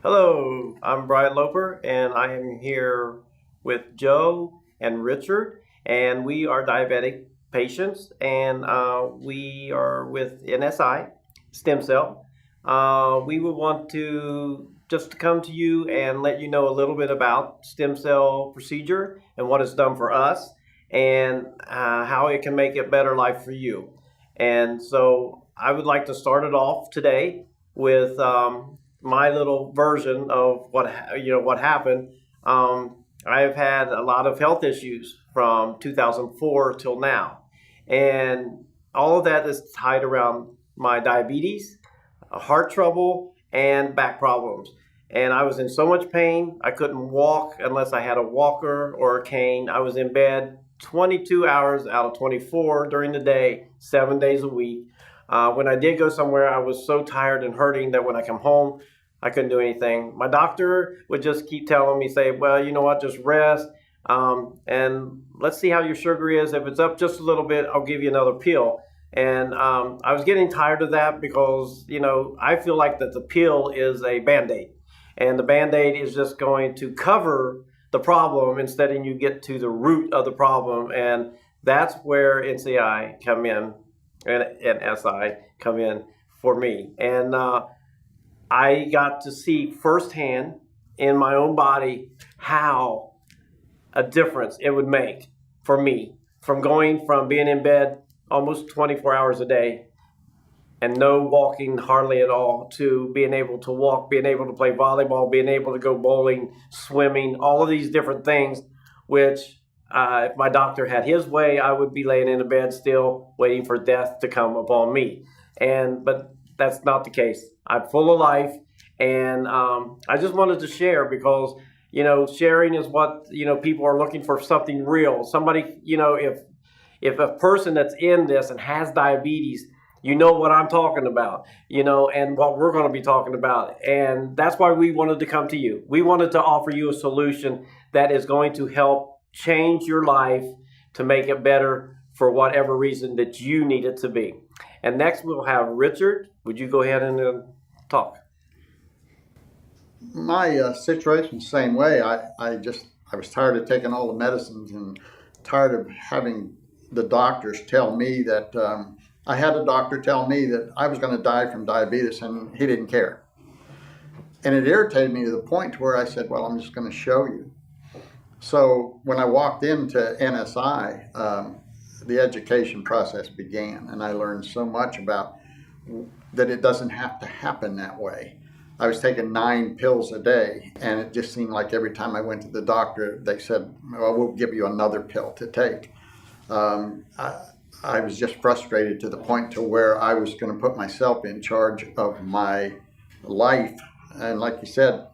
Hello, I'm Brian Loper, and I am here with Joe and Richard, and we are diabetic patients, and we are with NSI Stem Cell. We would want to just come to you and let you know a little bit about stem cell procedure and what it's done for us, and how it can make a better life for you. And so I would like to start it off today with my little version of what happened. I've had a lot of health issues from 2004 till now, and all of that is tied around my diabetes, heart trouble, and back problems. And I was in so much pain, I couldn't walk unless I had a walker or a cane. I was in bed 22 hours out of 24 during the day, 7 days a week. When I did go somewhere, I was so tired and hurting that when I come home, I couldn't do anything. My doctor would just keep telling me, say, well, you know what, just rest. And let's see how your sugar is. If it's up just a little bit, I'll give you another pill. And I was getting tired of that because, I feel like that the pill is a Band-Aid. And the Band-Aid is just going to cover the problem instead of you get to the root of the problem. And that's where NCI come in and SI come in for me. And I got to see firsthand in my own body how a difference it would make for me from going from being in bed almost 24 hours a day and no walking hardly at all to being able to walk, being able to play volleyball, being able to go bowling, swimming, all of these different things, which if my doctor had his way, I would be laying in a bed still waiting for death to come upon me. But that's not the case. I'm full of life, and I just wanted to share because sharing is what people are looking for, something real. Somebody, if a person that's in this and has diabetes, you know what I'm talking about, and what we're going to be talking about. And that's why we wanted to come to you. We wanted to offer you a solution that is going to help change your life to make it better for whatever reason that you need it to be. And next we'll have Richard. Would you go ahead and talk? My situation, same way. I was tired of taking all the medicines and tired of having the doctors tell me that I had a doctor tell me that I was going to die from diabetes, and he didn't care. And it irritated me to the point where I said, well, I'm just going to show you. So when I walked into NSI, the education process began, and I learned so much about that it doesn't have to happen that way. I was taking 9 pills a day, and it just seemed like every time I went to the doctor, they said, well, we'll give you another pill to take. I was just frustrated to the point to where I was going to put myself in charge of my life. And like you said,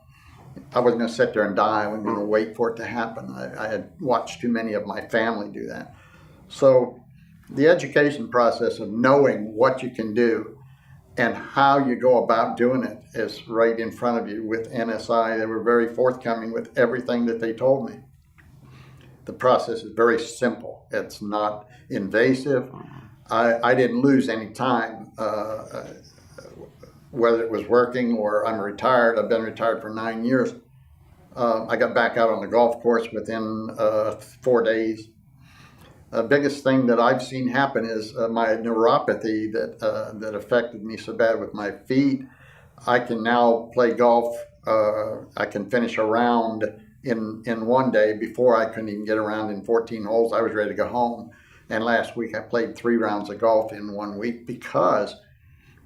I wasn't going to sit there and die. I wasn't going to wait for it to happen. I had watched too many of my family do that. So the education process of knowing what you can do and how you go about doing it is right in front of you with NSI. They were very forthcoming with everything that they told me. The process is very simple. It's not invasive. I didn't lose any time, whether it was working or I'm retired. I've been retired for 9 years. I got back out on the golf course within 4 days. The biggest thing that I've seen happen is my neuropathy that affected me so bad with my feet. I can now play golf. I can finish a round in one day. Before, I couldn't even get around in 14 holes. I was ready to go home. And last week I played 3 rounds of golf in 1 week because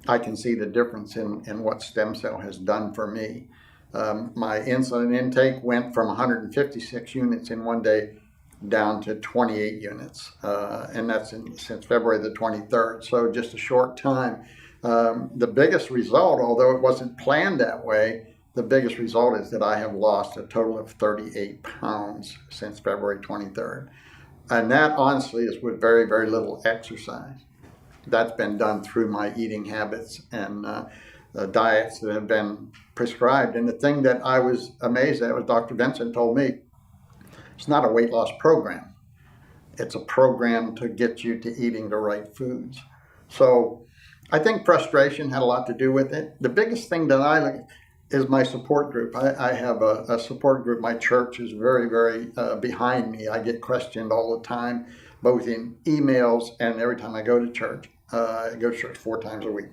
I can see the difference in what stem cell has done for me. My insulin intake went from 156 units in one day down to 28 units, and that's since February the 23rd, so just a short time. The biggest result, although it wasn't planned that way, the biggest result is that I have lost a total of 38 pounds since February 23rd. And that honestly is with very, very little exercise. That's been done through my eating habits and diets that have been prescribed. And the thing that I was amazed at was Dr. Vincent told me, it's not a weight loss program. It's a program to get you to eating the right foods. So I think frustration had a lot to do with it. The biggest thing that is my support group. I have a support group. My church is very, very behind me. I get questioned all the time, both in emails and every time I go to church. I go to church 4 times a week.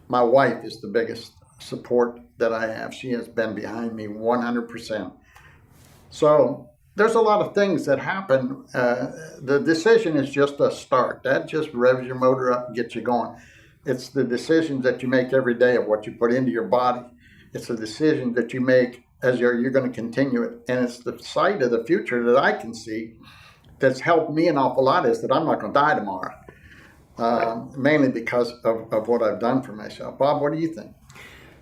My wife is the biggest support that I have. She has been behind me 100%. So there's a lot of things that happen. The decision is just a start. That just revs your motor up and gets you going. It's the decisions that you make every day of what you put into your body. It's the decision that you make as you're going to continue it. And it's the sight of the future that I can see that's helped me an awful lot, is that I'm not going to die tomorrow. Mainly because of what I've done for myself. Bob, what do you think?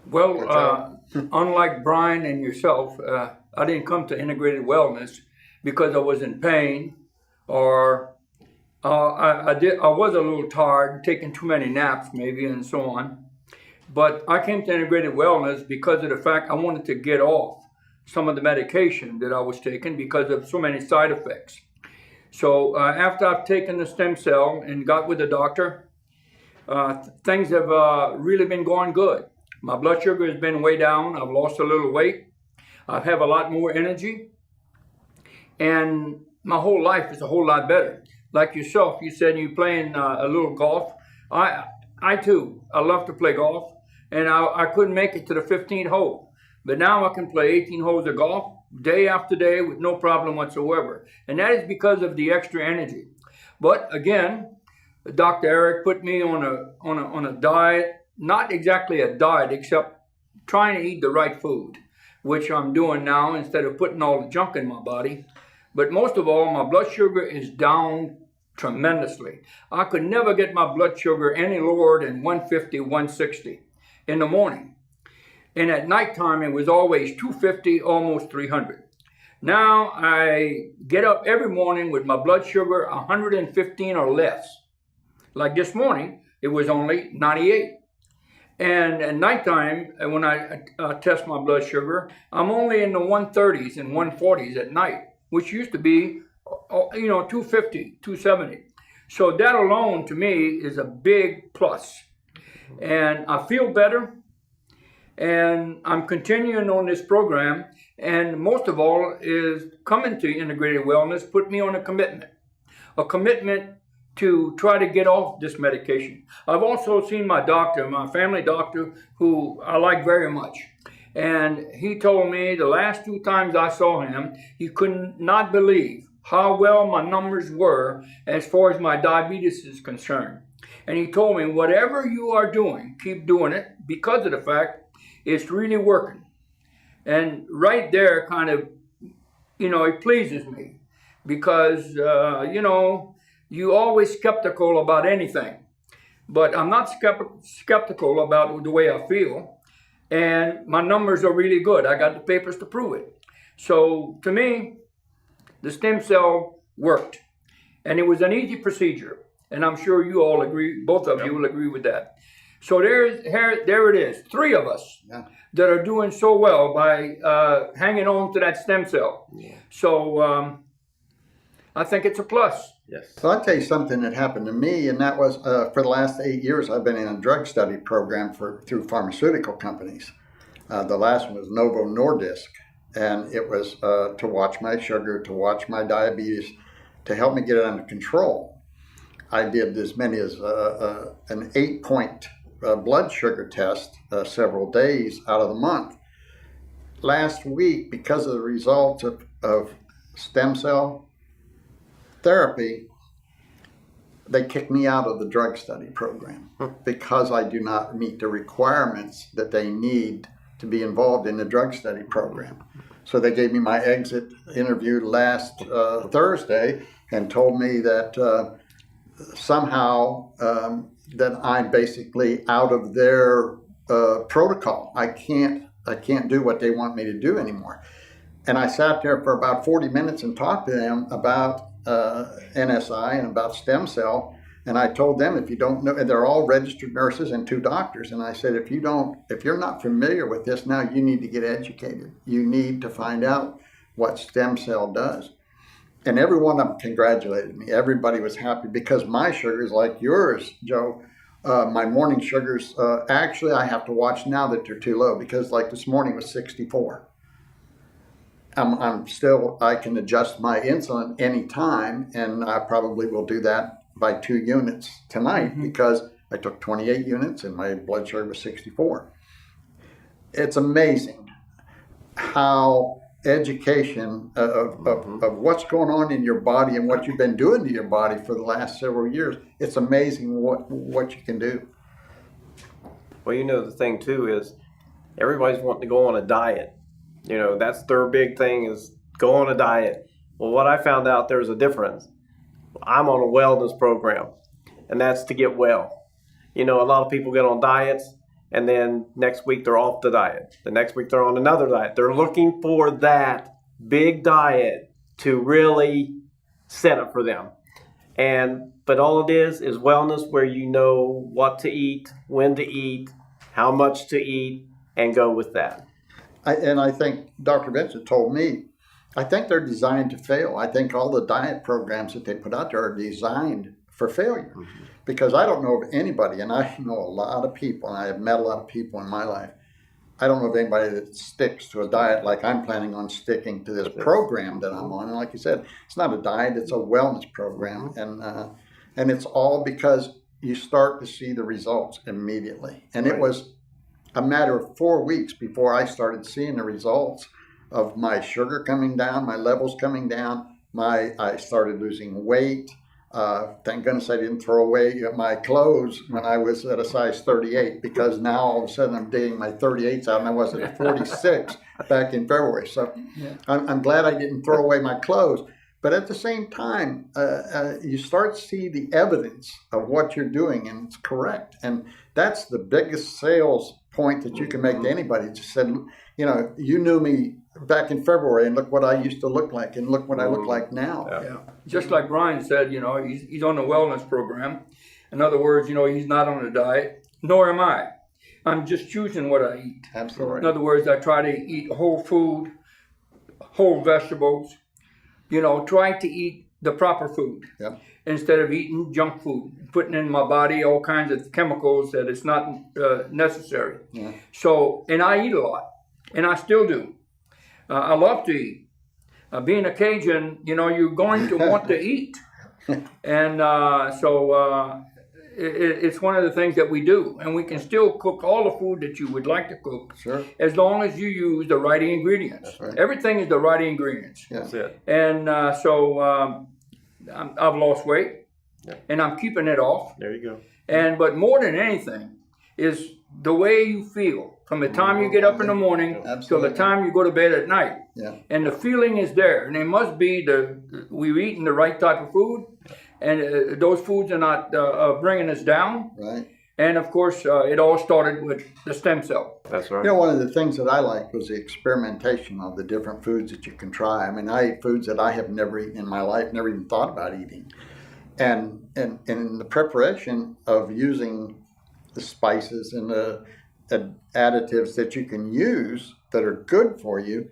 Well, unlike Brian and yourself, I didn't come to integrated wellness because I was in pain, or I was a little tired, taking too many naps maybe, and so on. But I came to integrated wellness because of the fact I wanted to get off some of the medication that I was taking because of so many side effects. So after I've taken the stem cell and got with the doctor, things have really been going good. My blood sugar has been way down. I've lost a little weight. I have a lot more energy. And my whole life is a whole lot better. Like yourself, you said you're playing a little golf. I too, I love to play golf. And I couldn't make it to the 15th hole. But now I can play 18 holes of golf day after day with no problem whatsoever. And that is because of the extra energy. But again, Dr. Eric put me on a diet, not exactly a diet, except trying to eat the right food, which I'm doing now instead of putting all the junk in my body. But most of all, my blood sugar is down tremendously. I could never get my blood sugar any lower than 150, 160 in the morning. And at nighttime, it was always 250, almost 300. Now I get up every morning with my blood sugar 115 or less. Like this morning, it was only 98. And at nighttime, when I test my blood sugar, I'm only in the 130s and 140s at night, which used to be, 250, 270. So that alone, to me, is a big plus. And I feel better. And I'm continuing on this program, and most of all is coming to integrated wellness put me on a commitment to try to get off this medication. I've also seen my doctor, my family doctor, who I like very much. And he told me the last 2 times I saw him, he could not believe how well my numbers were as far as my diabetes is concerned. And he told me, whatever you are doing, keep doing it, because of the fact it's really working. And right there kind of, it pleases me because, you always skeptical about anything. But I'm not skeptical about the way I feel. And my numbers are really good. I got the papers to prove it. So to me, the stem cell worked. And it was an easy procedure. And I'm sure you all agree, both of you will agree with that. So there it is, 3 of us that are doing so well by hanging on to that stem cell. Yeah. So I think it's a plus. Yes. So I'll tell you something that happened to me, and that was for the last 8 years I've been in a drug study program through pharmaceutical companies. The last one was Novo Nordisk, and it was to watch my sugar, to watch my diabetes, to help me get it under control. I did as many as an 8-point blood sugar test several days out of the month. Last week, because of the results of stem cell therapy, they kicked me out of the drug study program because I do not meet the requirements that they need to be involved in the drug study program. So they gave me my exit interview last Thursday and told me that somehow that I'm basically out of their protocol. I can't do what they want me to do anymore. And I sat there for about 40 minutes and talked to them about NSI and about stem cell. And I told them, if you don't know, and they're all registered nurses and 2 doctors. And I said, if you're not familiar with this now, you need to get educated. You need to find out what stem cell does. And every one of them congratulated me. Everybody was happy because my sugar is like yours, Joe. My morning sugars, actually, I have to watch now that they're too low because, like this morning, was 64. I'm still, I can adjust my insulin anytime, and I probably will do that by 2 units tonight because I took 28 units and my blood sugar was 64. It's amazing how education of what's going on in your body and what you've been doing to your body for the last several years, it's amazing what you can do. Well, the thing too is everybody's wanting to go on a diet. That's their big thing is go on a diet. Well, what I found out, there's a difference. I'm on a wellness program, and that's to get well. A lot of people get on diets, and then next week they're off the diet. The next week they're on another diet. They're looking for that big diet to really set it for them. But all it is wellness, where you know what to eat, when to eat, how much to eat, and go with that. I think Dr. Vincent told me, I think they're designed to fail. I think all the diet programs that they put out there are designed for failure. Because I don't know of anybody, and I know a lot of people, and I have met a lot of people in my life. I don't know of anybody that sticks to a diet like I'm planning on sticking to this program that I'm on. And like you said, it's not a diet, it's a wellness program. And it's all because you start to see the results immediately. And it was a matter of 4 weeks before I started seeing the results of my sugar coming down, my levels coming down. I started losing weight. Thank goodness I didn't throw away my clothes when I was at a size 38, because now all of a sudden I'm dating my 38s out and I was at a 46 back in February. So I'm glad I didn't throw away my clothes. But at the same time, you start to see the evidence of what you're doing, and it's correct. And that's the biggest sales point that you can make to anybody. Just said, you knew me back in February, and look what I used to look like, and look what I look like now. Yeah. Just like Brian said, he's on a wellness program. In other words, he's not on a diet, nor am I. I'm just choosing what I eat. Absolutely. In other words, I try to eat whole food, whole vegetables, try to eat the proper food. Yep. Instead of eating junk food, putting in my body all kinds of chemicals that it's not necessary. Yeah. So, and I eat a lot, and I still do. I love to eat. Being a Cajun, you're going to want to eat. And it's one of the things that we do. And we can still cook all the food that you would like to cook, Sure. as long as you use the right ingredients. Right. Everything is the right ingredients. Yeah. That's it. And I've lost weight, and I'm keeping it off. There you go. But more than anything is the way you feel from the time you get up in the morning till the time you go to bed at night. Yeah. And the feeling is there, and it must be we're eating the right type of food, and those foods are not bringing us down. Right. And of course, it all started with the stem cell. That's right. One of the things that I liked was the experimentation of the different foods that you can try. I mean, I eat foods that I have never eaten in my life, never even thought about eating. And in the preparation of using the spices and the additives that you can use that are good for you,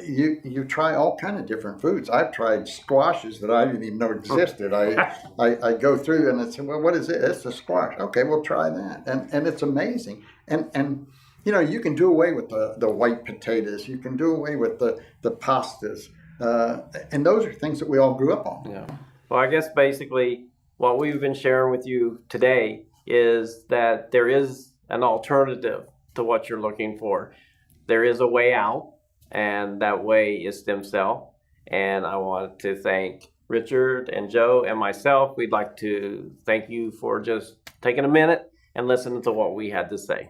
you try all kind of different foods. I've tried squashes that I didn't even know existed. I go through and I say, well, what is it? It's a squash. Okay, we'll try that. And it's amazing. And you can do away with the white potatoes. You can do away with the pastas. And those are things that we all grew up on. Yeah. Well, I guess basically what we've been sharing with you today is that there is an alternative to what you're looking for. There is a way out, and that way is stem cell. And I want to thank Richard and Joe and myself. We'd like to thank you for just taking a minute and listening to what we had to say.